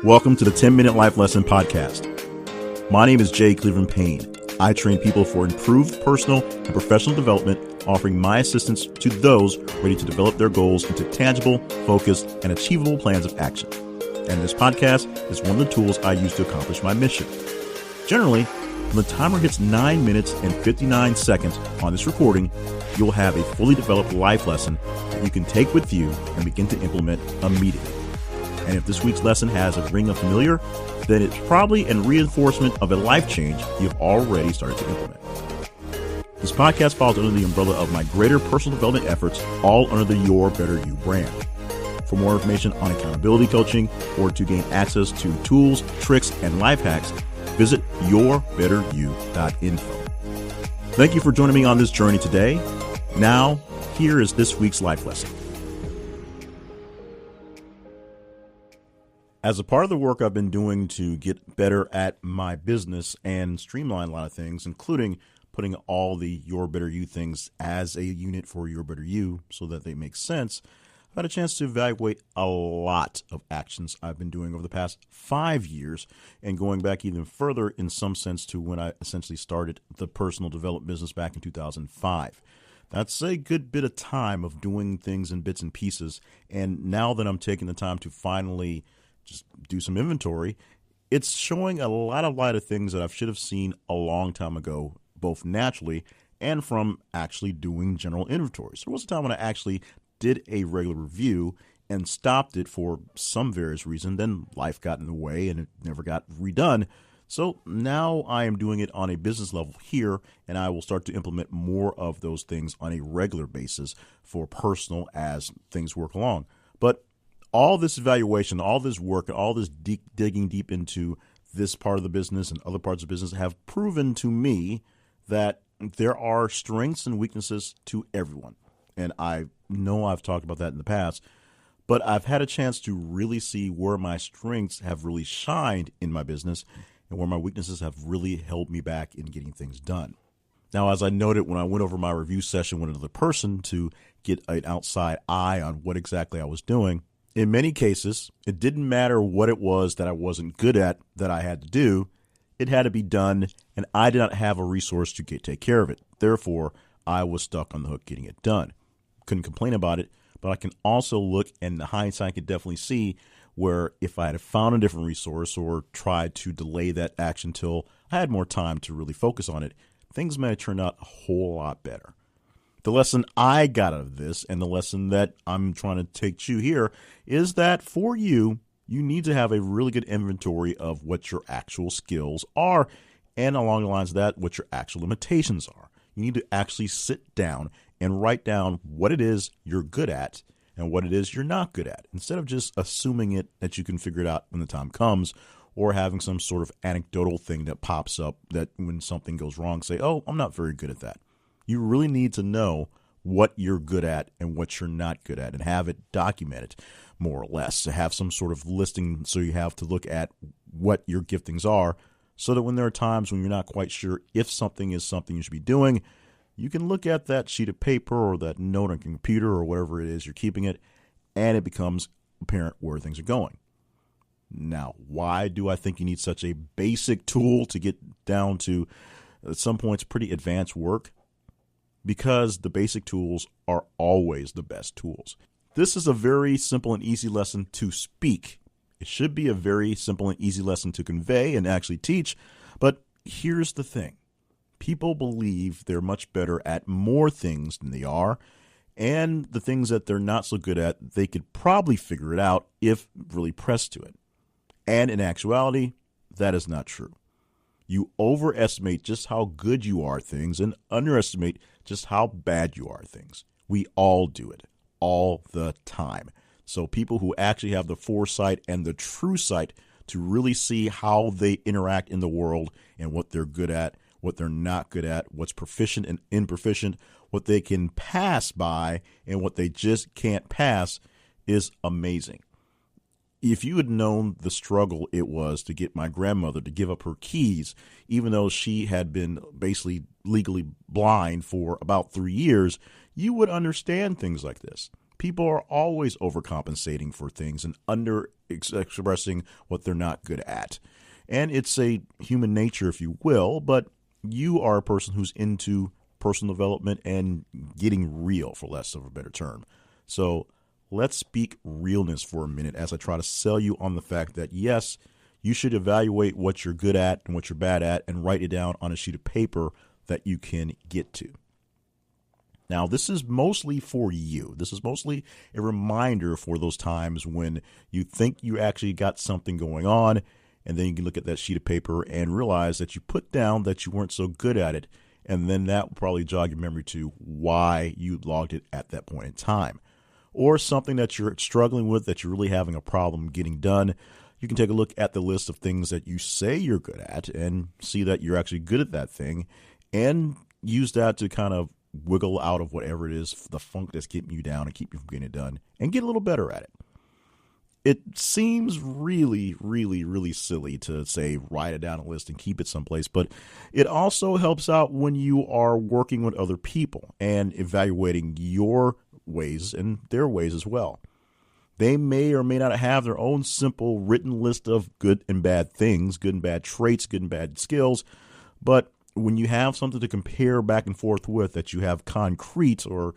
Welcome to the 10-Minute Life Lesson Podcast. My name is Jay Cleveland Payne. I train people for improved personal and professional development, offering my assistance to those ready to develop their goals into tangible, focused, and achievable plans of action. And this podcast is one of the tools I use to accomplish my mission. Generally, when the timer hits 9 minutes and 59 seconds on this recording, you'll have a fully developed life lesson that you can take with you and begin to implement immediately. And if this week's lesson has a ring of familiar, then it's probably a reinforcement of a life change you've already started to implement. This podcast falls under the umbrella of my greater personal development efforts, all under the Your Better You brand. For more information on accountability coaching or to gain access to tools, tricks, and life hacks, visit yourbetteryou.info. Thank you for joining me on this journey today. Now, here is this week's life lesson. As a part of the work I've been doing to get better at my business and streamline a lot of things, including putting all the Your Better You things as a unit for Your Better You so that they make sense, I've had a chance to evaluate a lot of actions I've been doing over the past 5 years and going back even further in some sense to when I essentially started the personal development business back in 2005. That's a good bit of time of doing things in bits and pieces. And now that I'm taking the time to finally just do some inventory, it's showing a lot of things that I should have seen a long time ago, both naturally and from actually doing general inventory. So there was a time when I actually did a regular review and stopped it for some various reason. Then life got in the way and it never got redone. So now I am doing it on a business level here, and I will start to implement more of those things on a regular basis for personal as things work along. But all this evaluation, all this work, and all this digging deep into this part of the business and other parts of the business have proven to me that there are strengths and weaknesses to everyone. And I know I've talked about that in the past, but I've had a chance to really see where my strengths have really shined in my business and where my weaknesses have really held me back in getting things done. Now, as I noted when I went over my review session with another person to get an outside eye on what exactly I was doing, in many cases, it didn't matter what it was that I wasn't good at that I had to do. It had to be done, and I did not have a resource to take care of it. Therefore, I was stuck on the hook getting it done. Couldn't complain about it, but I can also look, and the hindsight could definitely see where if I had found a different resource or tried to delay that action till I had more time to really focus on it, things might have turned out a whole lot better. The lesson I got out of this, and the lesson that I'm trying to take you here, is that for you, you need to have a really good inventory of what your actual skills are, and along the lines of that, what your actual limitations are. You need to actually sit down and write down what it is you're good at and what it is you're not good at, instead of just assuming it that you can figure it out when the time comes, or having some sort of anecdotal thing that pops up that when something goes wrong, say, oh, I'm not very good at that. You really need to know what you're good at and what you're not good at and have it documented more or less, to have some sort of listing so you have to look at what your giftings are so that when there are times when you're not quite sure if something is something you should be doing, you can look at that sheet of paper or that note on your computer or whatever it is you're keeping it, and it becomes apparent where things are going. Now, why do I think you need such a basic tool to get down to, at some points, pretty advanced work? Because the basic tools are always the best tools. This is a very simple and easy lesson to speak. It should be a very simple and easy lesson to convey and actually teach. But here's the thing. People believe they're much better at more things than they are. And the things that they're not so good at, they could probably figure it out if really pressed to it. And in actuality, that is not true. You overestimate just how good you are at things and underestimate just how bad you are at things. We all do it all the time. So people who actually have the foresight and the true sight to really see how they interact in the world and what they're good at, what they're not good at, what's proficient and improficient, what they can pass by and what they just can't pass is amazing. If you had known the struggle it was to get my grandmother to give up her keys, even though she had been basically legally blind for about 3 years, you would understand things like this. People are always overcompensating for things and under expressing what they're not good at. And it's a human nature, if you will, but you are a person who's into personal development and getting real, for less of a better term. So let's speak realness for a minute as I try to sell you on the fact that, yes, you should evaluate what you're good at and what you're bad at and write it down on a sheet of paper that you can get to. Now, this is mostly for you. This is mostly a reminder for those times when you think you actually got something going on, and then you can look at that sheet of paper and realize that you put down that you weren't so good at it, and then that will probably jog your memory to why you logged it at that point in time. Or something that you're struggling with, that you're really having a problem getting done. You can take a look at the list of things that you say you're good at and see that you're actually good at that thing, and use that to kind of wiggle out of whatever it is, the funk that's keeping you down and keep you from getting it done, and get a little better at it. It seems really, really, really silly to say write it down a list and keep it someplace, but it also helps out when you are working with other people and evaluating your ways and their ways as well. They may or may not have their own simple written list of good and bad things, good and bad traits, good and bad skills, but when you have something to compare back and forth with, that you have concrete or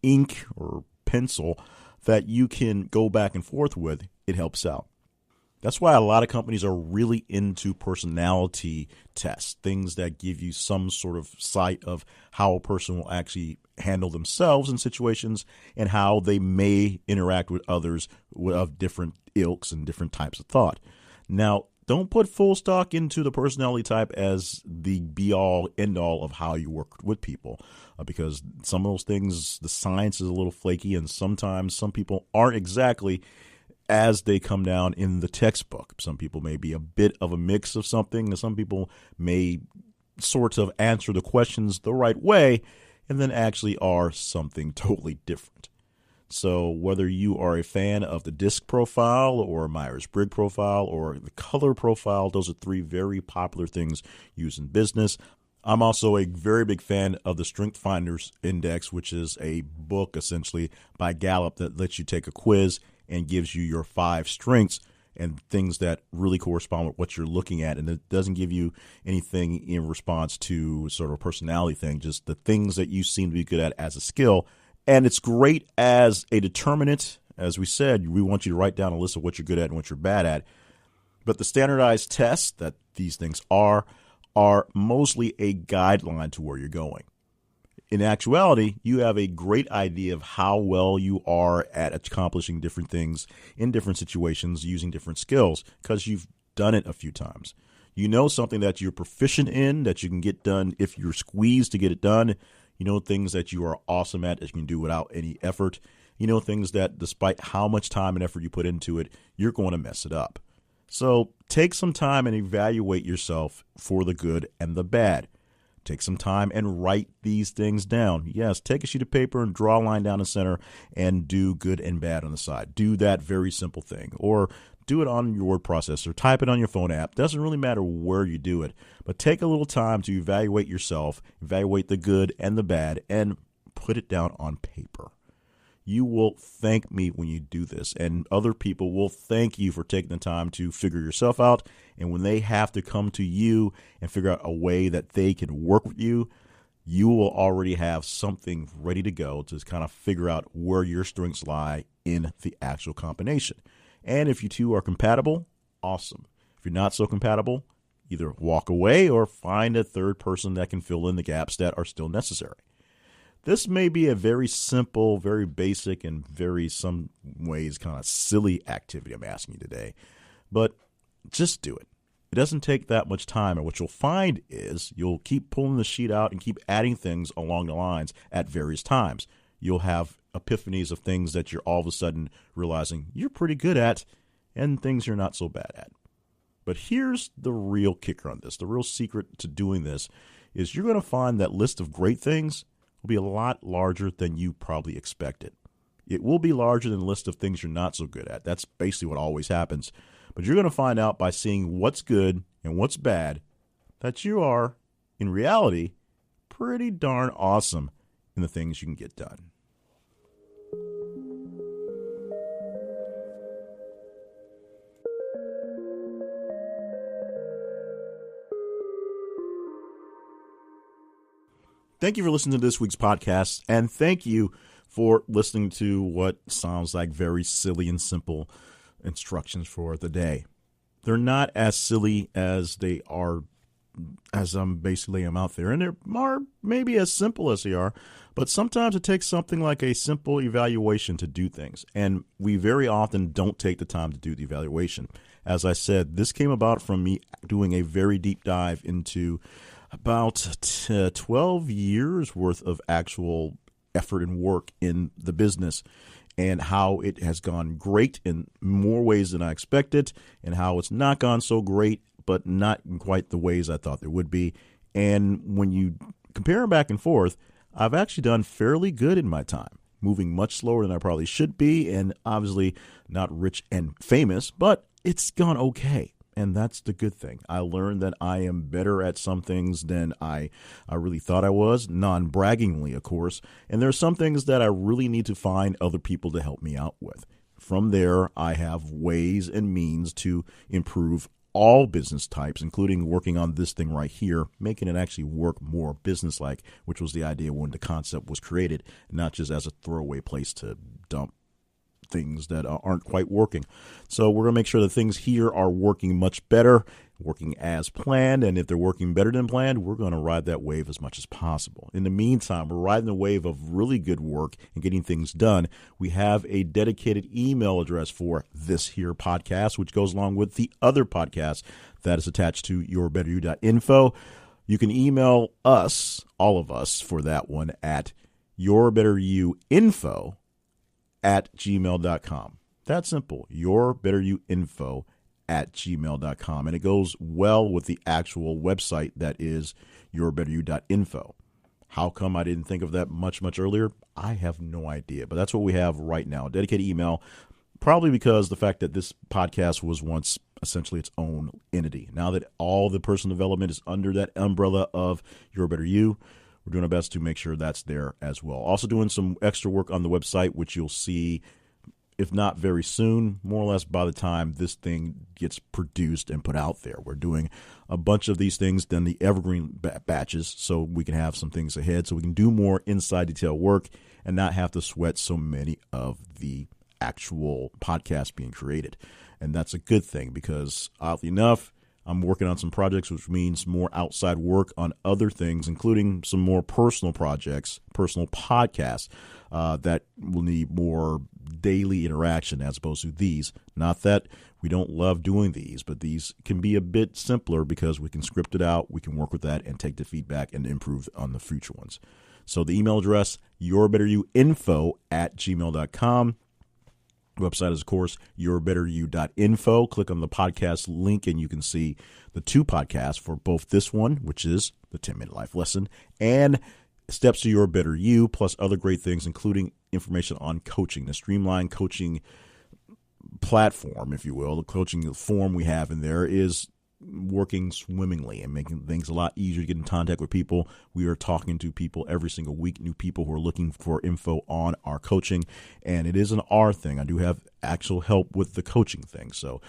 ink or pencil that you can go back and forth with, it helps out. That's why a lot of companies are really into personality tests, things that give you some sort of sight of how a person will actually handle themselves in situations and how they may interact with others of different ilks and different types of thought. Now, don't put full stock into the personality type as the be-all, end-all of how you work with people, because some of those things, the science is a little flaky, and sometimes some people aren't exactly as they come down in the textbook. Some people may be a bit of a mix of something, and some people may sort of answer the questions the right way and then actually are something totally different. So whether you are a fan of the DISC profile or Myers-Briggs profile or the color profile, those are three very popular things used in business. I'm also a very big fan of the Strength Finders Index, which is a book essentially by Gallup that lets you take a quiz and gives you your 5 strengths and things that really correspond with what you're looking at. And it doesn't give you anything in response to sort of a personality thing, just the things that you seem to be good at as a skill. And it's great as a determinant. As we said, we want you to write down a list of what you're good at and what you're bad at. But the standardized tests that these things are mostly a guideline to where you're going. In actuality, you have a great idea of how well you are at accomplishing different things in different situations using different skills because you've done it a few times. You know something that you're proficient in, that you can get done if you're squeezed to get it done. You know things that you are awesome at that you can do without any effort. You know things that despite how much time and effort you put into it, you're going to mess it up. So take some time and evaluate yourself for the good and the bad. Take some time and write these things down. Yes, take a sheet of paper and draw a line down the center and do good and bad on the side. Do that very simple thing. Or do it on your word processor. Type it on your phone app. Doesn't really matter where you do it. But take a little time to evaluate yourself, evaluate the good and the bad, and put it down on paper. You will thank me when you do this, and other people will thank you for taking the time to figure yourself out. And when they have to come to you and figure out a way that they can work with you, you will already have something ready to go to kind of figure out where your strengths lie in the actual combination. And if you two are compatible, awesome. If you're not so compatible, either walk away or find a third person that can fill in the gaps that are still necessary. This may be a very simple, very basic, and very some ways kind of silly activity I'm asking you today, but just do it. It doesn't take that much time, and what you'll find is you'll keep pulling the sheet out and keep adding things along the lines at various times. You'll have epiphanies of things that you're all of a sudden realizing you're pretty good at and things you're not so bad at. But here's the real kicker on this. The real secret to doing this is you're going to find that list of great things will be a lot larger than you probably expected. It will be larger than the list of things you're not so good at. That's basically what always happens. But you're going to find out by seeing what's good and what's bad that you are, in reality, pretty darn awesome in the things you can get done. Thank you for listening to this week's podcast, and thank you for listening to what sounds like very silly and simple instructions for the day. They're not as silly as they are, as I'm basically am out there, and they are maybe as simple as they are, but sometimes it takes something like a simple evaluation to do things, and we very often don't take the time to do the evaluation. As I said, this came about from me doing a very deep dive into about 12 years worth of actual effort and work in the business, and how it has gone great in more ways than I expected, and how it's not gone so great, but not in quite the ways I thought there would be. And when you compare them back and forth, I've actually done fairly good in my time, moving much slower than I probably should be, and obviously not rich and famous, but it's gone okay. And that's the good thing. I learned that I am better at some things than I really thought I was, non-braggingly, of course. And there are some things that I really need to find other people to help me out with. From there, I have ways and means to improve all business types, including working on this thing right here, making it actually work more business-like, which was the idea when the concept was created, not just as a throwaway place to dump things that aren't quite working. So we're going to make sure that things here are working much better, working as planned, and if they're working better than planned, we're going to ride that wave as much as possible. In the meantime, we're riding the wave of really good work and getting things done. We have a dedicated email address for this here podcast, which goes along with the other podcast that is attached to yourbetteryou.info. You can email us, all of us, for that one at yourbetteryouinfo@gmail.com. That's simple. yourbetteryouinfo@gmail.com. And it goes well with the actual website that is yourbetteryou.info. How come I didn't think of that much earlier? I have no idea. But that's what we have right now. A dedicated email, probably because the fact that this podcast was once essentially its own entity. Now that all the personal development is under that umbrella of Your Better You, we're doing our best to make sure that's there as well. Also doing some extra work on the website, which you'll see, if not very soon, more or less by the time this thing gets produced and put out there. We're doing a bunch of these things, then the evergreen batches, so we can have some things ahead, so we can do more inside detail work and not have to sweat so many of the actual podcasts being created. And that's a good thing because, oddly enough, I'm working on some projects, which means more outside work on other things, including some more personal projects, personal podcasts that will need more daily interaction as opposed to these. Not that we don't love doing these, but these can be a bit simpler because we can script it out, we can work with that and take the feedback and improve on the future ones. So the email address, yourbetteryouinfo@gmail.com. Website is, of course, yourbetteryou.info. Click on the podcast link and you can see the two podcasts for both this one, which is the 10-Minute Life Lesson, and Steps to Your Better You, plus other great things, including information on coaching, the streamlined coaching platform, if you will. The coaching form we have in there is working swimmingly and making things a lot easier to get in contact with people. We are talking to people every single week, new people who are looking for info on our coaching, and it is an R thing. I do have actual help with the coaching thing, so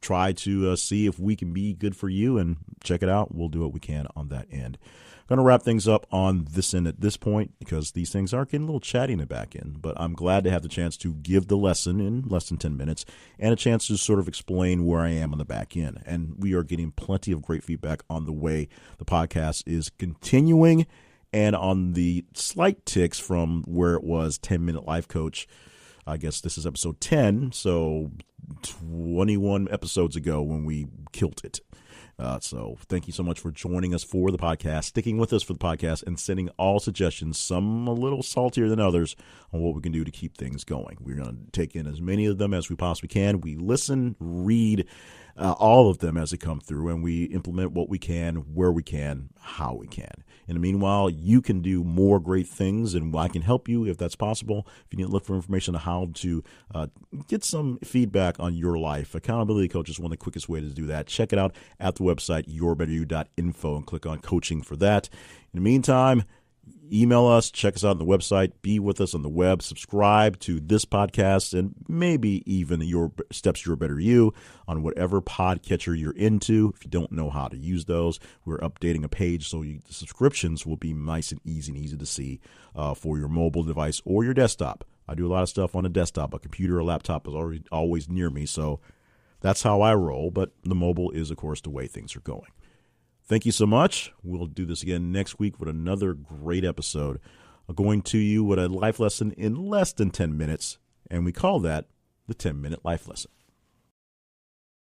try to see if we can be good for you and check it out. We'll do what we can on that end. Going to wrap things up on this end at this point because these things are getting a little chatty in the back end, but I'm glad to have the chance to give the lesson in less than 10 minutes and a chance to sort of explain where I am on the back end. And we are getting plenty of great feedback on the way the podcast is continuing and on the slight ticks from where it was 10-Minute Life Coach. I guess this is episode 10, so 21 episodes ago when we killed it. So thank you so much for joining us for the podcast, sticking with us for the podcast, and sending all suggestions, some a little saltier than others, on what we can do to keep things going. We're going to take in as many of them as we possibly can. We listen, read all of them as they come through, and we implement what we can, where we can, how we can. In the meanwhile, you can do more great things, and I can help you if that's possible. If you need to look for information on how to get some feedback on your life, Accountability Coach is one of the quickest ways to do that. Check it out at the website, yourbetteryou.info, and click on coaching for that. In the meantime, email us, check us out on the website, be with us on the web, subscribe to this podcast, and maybe even Your Steps Your Better You on whatever podcatcher you're into. If you don't know how to use those, we're updating a page so the subscriptions will be nice and easy to see for your mobile device or your desktop. I do a lot of stuff on a desktop. A computer or laptop is always near me, so that's how I roll. But the mobile is, of course, the way things are going. Thank you so much. We'll do this again next week with another great episode. Going to you with a life lesson in less than 10 minutes, and we call that the 10-Minute Life Lesson.